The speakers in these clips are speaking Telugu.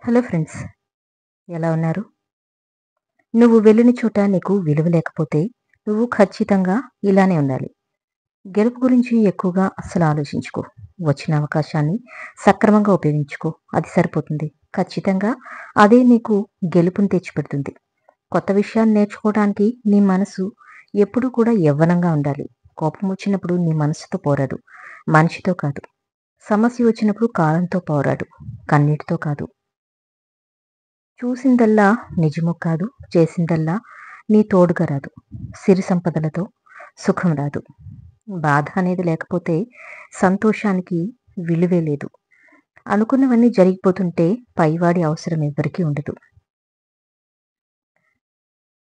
హలో ఫ్రెండ్స్, ఎలా ఉన్నారు? నువ్వు వెళ్ళిన చోట నీకు విలువ లేకపోతే నువ్వు ఖచ్చితంగా ఇలానే ఉండాలి. గెలుపు గురించి ఎక్కువగా అస్సలు ఆలోచించుకో. వచ్చిన అవకాశాన్ని సక్రమంగా ఉపయోగించుకో. అది సరిపోతుంది. ఖచ్చితంగా అదే నీకు గెలుపుని తెచ్చిపెడుతుంది. కొత్త విషయాన్ని నేర్చుకోవడానికి నీ మనసు ఎప్పుడూ కూడా యవ్వనంగా ఉండాలి. కోపం వచ్చినప్పుడు నీ మనసుతో పోరాడు. మనిషితో కాదు. సమస్య వచ్చినప్పుడు కాలంతో పోరాడు. కన్నీటితో కాదు. చూసిందల్లా నిజము కాదు. చేసిందల్లా నీ తోడుగా రాదు. సిరి సంపదలతో సుఖం రాదు. బాధ అనేది లేకపోతే సంతోషానికి విలువే లేదు. అనుకున్నవన్నీ జరిగిపోతుంటే పైవాడి అవసరం ఎవ్వరికీ ఉండదు.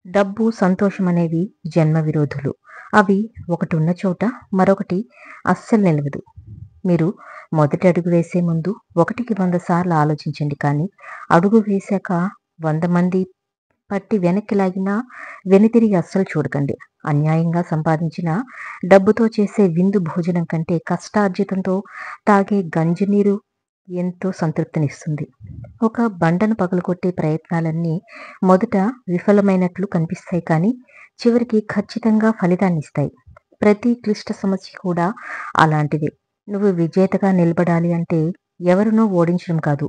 డబ్బు, సంతోషం అనేవి జన్మ విరోధులు. అవి ఒకటి ఉన్న చోట మరొకటి అస్సలు నిలవదు. మీరు మొదటి అడుగు వేసే ముందు 1కి 100 సార్లు ఆలోచించండి. కానీ అడుగు వేశాక 100 మంది పట్టి వెనక్కి లాగినా వెనుతిరిగి అస్సలు చూడకండి. అన్యాయంగా సంపాదించిన డబ్బుతో చేసే విందు భోజనం కంటే కష్టార్జితంతో తాగే గంజినీరు ఎంతో సంతృప్తినిస్తుంది. ఒక బండను పగలగొట్టే ప్రయత్నాలన్నీ మొదట విఫలమైనట్లు కనిపిస్తాయి, కానీ చివరికి ఖచ్చితంగా ఫలితాన్నిస్తాయి. ప్రతి క్లిష్ట సమస్య కూడా అలాంటిదే. నువ్వు విజేతగా నిలబడాలి అంటే ఎవరినో ఓడించడం కాదు,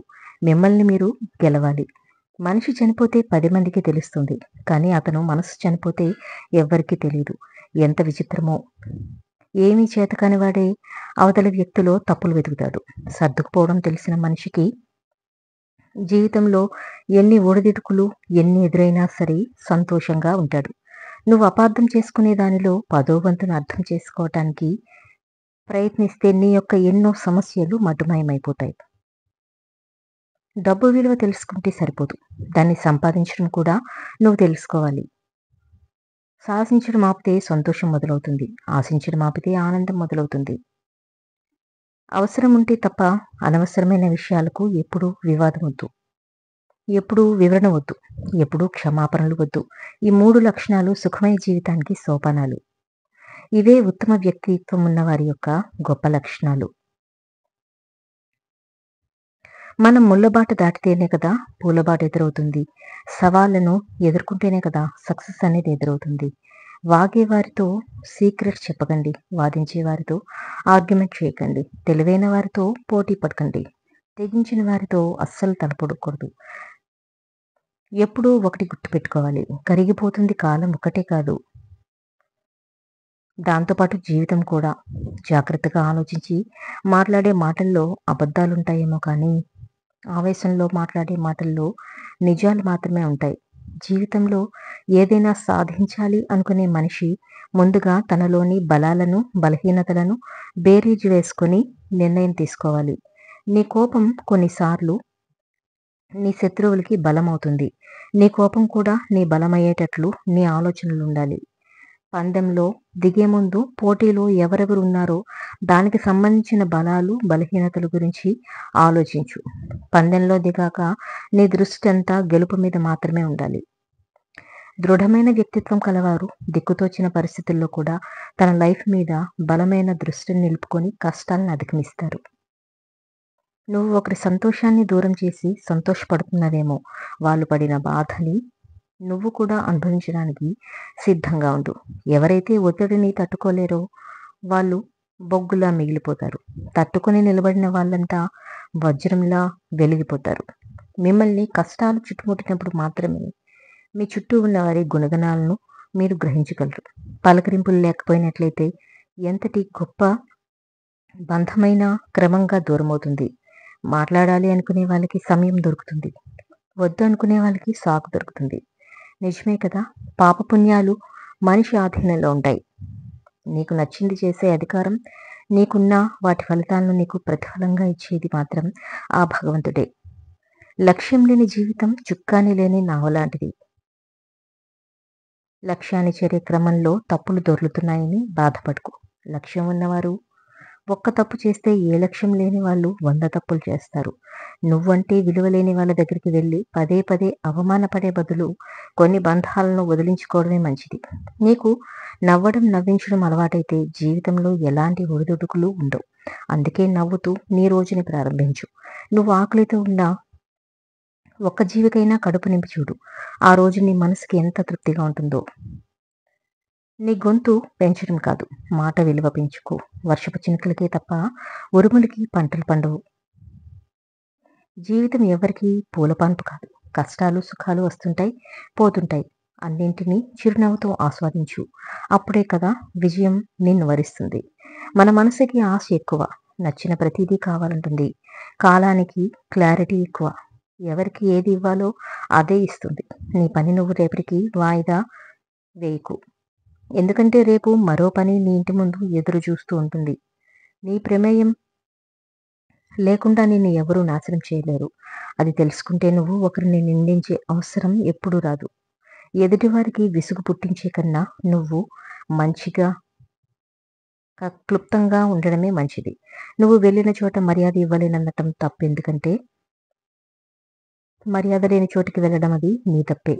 మిమ్మల్ని మీరు గెలవాలి. మనిషి చనిపోతే 10 మందికి తెలుస్తుంది, కానీ అతను మనసు చనిపోతే ఎవ్వరికీ తెలీదు. ఎంత విచిత్రమో! ఏమీ చేతకాని వాడే అవతలి వ్యక్తిలో తప్పులు వెతుకుతాడు. సర్దుకుపోవడం తెలిసిన మనిషికి జీవితంలో ఎన్ని ఒడిదుడుకులు ఎన్ని ఎదురైనా సరే సంతోషంగా ఉంటాడు. నువ్వు అపార్థం చేసుకునే దానిలో 10వ వంతును అర్థం చేసుకోవటానికి ప్రయత్నిస్తే నీ యొక్క ఎన్నో సమస్యలు మటుమాయమైపోతాయి. డబ్బు విలువ తెలుసుకుంటే సరిపోదు. దాన్ని సంపాదించడం కూడా నువ్వు తెలుసుకోవాలి. సాహసించడం ఆపితే సంతోషం మొదలవుతుంది. ఆశించడం ఆపితే ఆనందం మొదలవుతుంది. అవసరం ఉంటే తప్ప అనవసరమైన విషయాలకు ఎప్పుడూ వివాదం వద్దు. ఎప్పుడూ వివరణ వద్దు. ఎప్పుడూ క్షమాపణలు వద్దు. ఈ 3 లక్షణాలు సుఖమయ జీవితానికి సోపానాలు. ఇవే ఉత్తమ వ్యక్తిత్వం ఉన్న వారి యొక్క గొప్ప లక్షణాలు. మనం ముళ్ళబాట దాటితేనే కదా పూలబాట ఎదురవుతుంది. సవాళ్లను ఎదుర్కొంటేనే కదా సక్సెస్ అనేది ఎదురవుతుంది. వాగే వారితో సీక్రెట్స్ చెప్పకండి. వాదించే వారితో ఆర్గ్యుమెంట్ చేయకండి. తెలివైన వారితో పోటీ పడకండి. తెగించిన వారితో అస్సలు తలపడకూడదు. ఎప్పుడూ ఒకటి గుర్తుపెట్టుకోవాలి. కరిగిపోతుంది కాలం ఒక్కటే కాదు, దాంతోపాటు జీవితం కూడా. జాగ్రత్తగా ఆలోచించి మాట్లాడే మాటల్లో అబద్ధాలుంటాయేమో కానీ ఆవేశంలో మాట్లాడే మాటల్లో నిజాలు మాత్రమే ఉంటాయి. జీవితంలో ఏదైనా సాధించాలి అనుకునే మనిషి ముందుగా తనలోని బలాలను బలహీనతలను బేరీజు వేసుకొని నిర్ణయం తీసుకోవాలి. నీ కోపం కొన్నిసార్లు నీ శత్రువులకి బలమవుతుంది. నీ కోపం కూడా నీ బలమయ్యేటట్లు నీ ఆలోచనలుండాలి. పందెంలో దిగే ముందు పోటీలో ఎవరెవరు ఉన్నారో దానికి సంబంధించిన బలాలు బలహీనతల గురించి ఆలోచించు. పందెంలో దిగాక నీ దృష్టి అంతా గెలుపు మీద మాత్రమే ఉండాలి. దృఢమైన వ్యక్తిత్వం కలవారు దిక్కుతోచిన పరిస్థితుల్లో కూడా తన లైఫ్ మీద బలమైన దృష్టిని నిలుపుకొని కష్టాలను అధిగమిస్తారు. నువ్వు ఒకరి సంతోషాన్ని దూరం చేసి సంతోషపడుతున్నావేమో. వాళ్ళు పడిన బాధని నువ్వు కూడా అనుభవించడానికి సిద్ధంగా ఉండు. ఎవరైతే ఒత్తిడిని తట్టుకోలేరో వాళ్ళు బొగ్గులా మిగిలిపోతారు. తట్టుకొని నిలబడిన వాళ్ళంతా వజ్రంలా వెలిగిపోతారు. మిమ్మల్ని కష్టాలు చుట్టుముట్టినప్పుడు మాత్రమే మీ చుట్టూ ఉన్న వారి గుణగణాలను మీరు గ్రహించగలరు. పలకరింపులు లేకపోయినట్లయితే ఎంతటి గొప్ప బంధమైనా క్రమంగా దూరమవుతుంది. మాట్లాడాలి అనుకునే వాళ్ళకి సమయం దొరుకుతుంది. వద్దు అనుకునే వాళ్ళకి సాకు దొరుకుతుంది. నిజమే కదా? పాపపుణ్యాలు మనిషి ఆధీనంలో ఉంటాయి. నీకు నచ్చింది చేసే అధికారం నీకున్న వాటి ఫలితాలను నీకు ప్రతిఫలంగా ఇచ్చేది మాత్రం ఆ భగవంతుడే. లక్ష్యం లేని జీవితం చుక్కాని లేని నావలాంటిది. లక్ష్యాన్ని చేరే క్రమంలో తప్పులు దొర్లుతున్నాయని బాధపడకు. లక్ష్యం ఉన్నవారు ఒక్క తప్పు చేస్తే ఏ లక్ష్యం లేని వాళ్ళు 100 తప్పులు చేస్తారు. నువ్వంటే విలువ లేని వాళ్ళ దగ్గరికి వెళ్ళి పదే పదే అవమానపడే బదులు కొన్ని బంధాలను వదిలించుకోవడమే మంచిది. నీకు నవ్వడం నవ్వించడం అలవాటైతే జీవితంలో ఎలాంటి ఒడిదుడుకులు ఉండవు. అందుకే నవ్వుతూ నీ రోజుని ప్రారంభించు. నువ్వు ఆకలితో ఉన్నా ఒక్క జీవికైనా కడుపు నింపి చూడు. ఆ రోజు నీ మనసుకి ఎంత తృప్తిగా ఉంటుందో. నీ గొంతు పెంచడం కాదు, మాట విలువ పెంచుకో. వర్షపు చినుకులకే తప్ప ఉరుములకి పంటలు పండవు. జీవితం ఎవరికీ పూలపాన్పు కాదు. కష్టాలు, సుఖాలు వస్తుంటాయి, పోతుంటాయి. అన్నింటినీ చిరునవ్వుతో ఆస్వాదించు. అప్పుడే కదా విజయం నిన్ను వరిస్తుంది. మన మనసుకి ఆశ ఎక్కువ. నచ్చిన ప్రతిదీ కావాలంటుంది. కాలానికి క్లారిటీ ఎక్కువ. ఎవరికి ఏది ఇవ్వాలో అదే ఇస్తుంది. నీ పని నువ్వు రేపటికి వాయిదా వేయకు. ఎందుకంటే రేపు మరో పని నీ ఇంటి ముందు ఎదురు చూస్తూ ఉంటుంది. నీ ప్రమేయం లేకుండా నిన్ను ఎవరూ నాశనం చేయలేరు. అది తెలుసుకుంటే నువ్వు ఒకరిని నిందించే అవసరం ఎప్పుడూ రాదు. ఎదుటివారికి విసుగు పుట్టించే కన్నా నువ్వు మంచిగా క్లుప్తంగా ఉండడమే మంచిది. నువ్వు వెళ్ళిన చోట మర్యాద ఇవ్వలేననటం తప్పు. ఎందుకంటే మర్యాద లేని చోటికి వెళ్ళడం అది నీ తప్పే.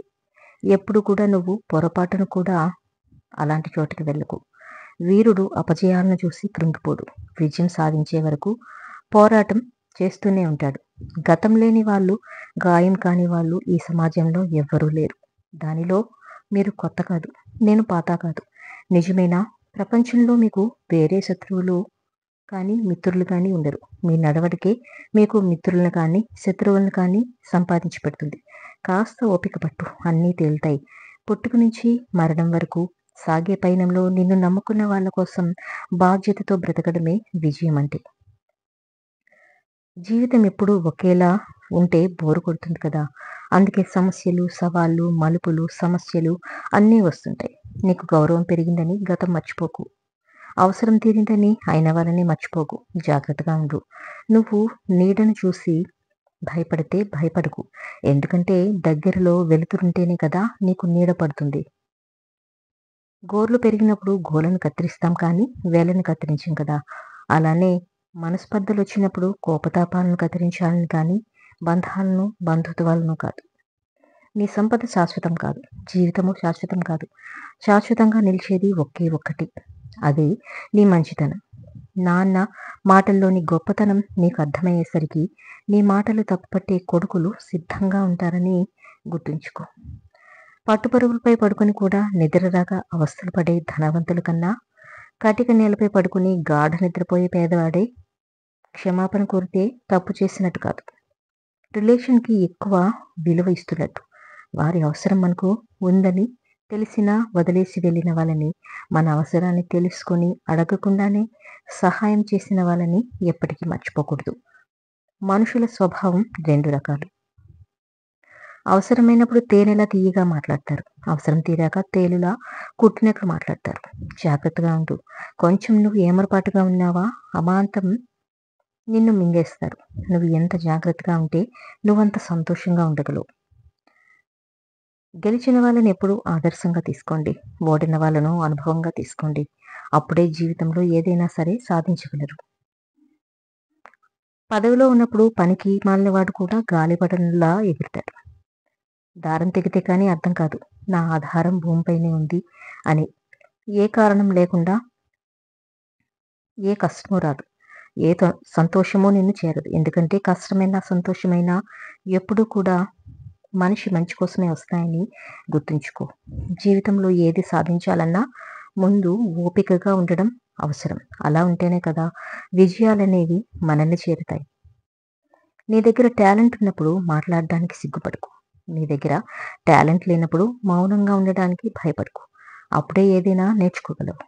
ఎప్పుడు కూడా నువ్వు పొరపాటును కూడా అలాంటి చోటికి వెళ్ళకు. వీరుడు అపజయాలను చూసి కృంగిపోడు. విజయం సాధించే వరకు పోరాటం చేస్తూనే ఉంటాడు. గతం లేని వాళ్ళు, గాయం కాని వాళ్ళు ఈ సమాజంలో ఎవ్వరూ లేరు. దానిలో మీరు కొత్త కాదు, నేను పాత కాదు. నిజమేనా? ప్రపంచంలో మీకు వేరే శత్రువులు కానీ మిత్రులు కానీ ఉండరు. మీ నడవడికే మీకు మిత్రులను కానీ శత్రువులను కానీ సంపాదించి పెడుతుంది. కాస్త ఓపిక పట్టు, అన్నీ తేలుతాయి. పుట్టుక నుంచి మరణం వరకు సాగే పయనంలో నిన్ను నమ్ముకున్న వాళ్ళ కోసం బాధ్యతతో బ్రతకడమే విజయం అంటే. జీవితం ఎప్పుడూ ఒకేలా ఉంటే బోరు కొడుతుంది కదా. అందుకే సమస్యలు, సవాళ్ళు, మలుపులు, సమస్యలు అన్నీ వస్తుంటాయి. నీకు గౌరవం పెరిగిందని గతం మర్చిపోకు. అవసరం తీరిందని అయిన వాళ్ళని మర్చిపోకు. జాగ్రత్తగా ఉండు. నువ్వు నీడను చూసి భయపడితే భయపడకు. ఎందుకంటే దగ్గరలో వెలుతురుంటేనే కదా నీకు నీడ పడుతుంది. గోర్లు పెరిగినప్పుడు గోలను కత్తిరిస్తాం కానీ వేలను కత్తిరించం కదా. అలానే మనస్పర్ధలు వచ్చినప్పుడు కోపతాపాలను కత్తిరించాలని కానీ బంధాలను, బంధుత్వాలను కాదు. నీ సంపద శాశ్వతం కాదు, జీవితము శాశ్వతం కాదు. శాశ్వతంగా నిలిచేది ఒకే ఒక్కటి, అది నీ మంచితనం. నాన్న మాటల్లోని గొప్పతనం నీకు అర్థమయ్యేసరికి నీ మాటలు తప్పుపట్టే కొడుకులు సిద్ధంగా ఉంటారని గుర్తుంచుకో. పట్టుపరుగులపై పడుకుని కూడా నిద్రరాగా అవస్థలు పడే ధనవంతుల కన్నా కటిక నేలపై పడుకుని గాఢ నిద్రపోయే పేదవాడే క్షమాపణ కోరితే తప్పు చేసినట్టు కాదు, రిలేషన్కి ఎక్కువ విలువ ఇస్తున్నట్టు. వారి అవసరం మనకు ఉందని తెలిసినా వదిలేసి వెళ్ళిన వాళ్ళని, మన అవసరాన్ని తెలుసుకొని అడగకుండానే సహాయం చేసిన వాళ్ళని ఎప్పటికీ మర్చిపోకూడదు. మనుషుల స్వభావం రెండు రకాలు. అవసరమైనప్పుడు తేనెలా తీయగా మాట్లాడతారు, అవసరం తీరాక తేలులా కుట్టినట్లు మాట్లాడతారు. జాగ్రత్తగా ఉండు. కొంచెం నువ్వు ఏమరపాటుగా ఉన్నావా అమాంతం నిన్ను మింగేస్తారు. నువ్వు ఎంత జాగ్రత్తగా ఉంటే నువ్వంత సంతోషంగా ఉండగలవు. గెలిచిన వాళ్ళని ఎప్పుడూ ఆదర్శంగా తీసుకోండి, ఓడిన వాళ్ళను అనుభవంగా తీసుకోండి. అప్పుడే జీవితంలో ఏదైనా సరే సాధించగలరు. పదవిలో ఉన్నప్పుడు పనికి మాలినవాడు కూడా గాలిపటంలా ఎగురుతాడు. దారం తెగితే కానీ అర్థం కాదు నా ఆధారం భూమిపైనే ఉంది అని. ఏ కారణం లేకుండా ఏ కష్టమూ రాదు, ఏ సంతోషమో నిన్ను చేరదు. ఎందుకంటే కష్టమైనా సంతోషమైనా ఎప్పుడూ కూడా మనిషి మంచి కోసమే వస్తాయని గుర్తుంచుకో. జీవితంలో ఏది సాధించాలన్నా ముందు ఓపికగా ఉండడం అవసరం. అలా ఉంటేనే కదా విజయాలనేవి మనల్ని చేరుతాయి. నీ దగ్గర టాలెంట్ ఉన్నప్పుడు మాట్లాడడానికి సిగ్గుపడకు. నీ దగ్గర టాలెంట్ లేనప్పుడు మౌనంగా ఉండడానికి భయపడకు. అప్పుడే ఏదైనా నేర్చుకోగలవు,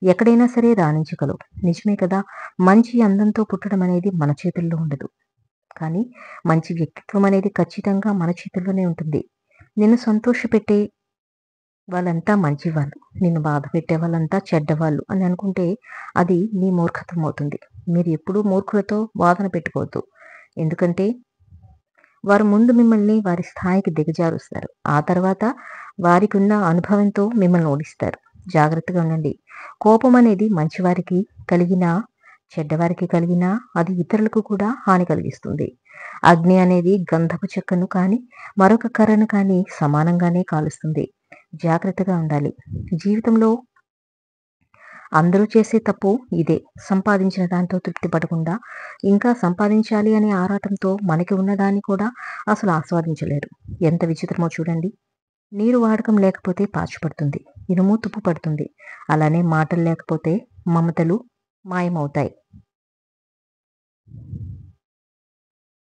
ఎక్కడైనా సరే రాణించగలవు. నిజమే కదా. మంచి అందంతో పుట్టడం అనేది మన చేతుల్లో ఉండదు, కానీ మంచి వ్యక్తిత్వం అనేది ఖచ్చితంగా మన చేతుల్లోనే ఉంటుంది. నిన్ను సంతోషపెట్టే వాళ్ళంతా మంచివాళ్ళు, నిన్ను బాధ పెట్టే వాళ్ళంతా చెడ్డవాళ్ళు అని అనుకుంటే అది నీ మూర్ఖత్వం అవుతుంది. మీరు ఎప్పుడూ మూర్ఖులతో వాదన పెట్టుకోవద్దు. ఎందుకంటే వారు ముందు మిమ్మల్ని వారి స్థాయికి దిగజారుస్తారు. ఆ తర్వాత వారికి ఉన్న అనుభవంతో మిమ్మల్ని ఓడిస్తారు. జాగ్రత్తగా ఉండండి. కోపం అనేది మంచివారికి కలిగినా చెడ్డవారికి కలిగినా అది ఇతరులకు కూడా హాని కలిగిస్తుంది. అగ్ని అనేది గంధపు చెక్కను కానీ మరొక కర్రను కానీ సమానంగానే కాలుస్తుంది. జాగ్రత్తగా ఉండాలి. జీవితంలో అందరూ చేసే తప్పు ఇదే. సంపాదించిన దాంతో తృప్తి పడకుండా, ఇంకా సంపాదించాలి అనే ఆరాటంతో మనకి ఉన్నదాన్ని కూడా అసలు ఆస్వాదించలేరు. ఎంత విచిత్రమో చూడండి. నీరు వాడకం లేకపోతే పాచు పడుతుంది. ఇనుము తుప్పు పడుతుంది. అలానే మాటలు లేకపోతే మమతలు మాయమవుతాయి.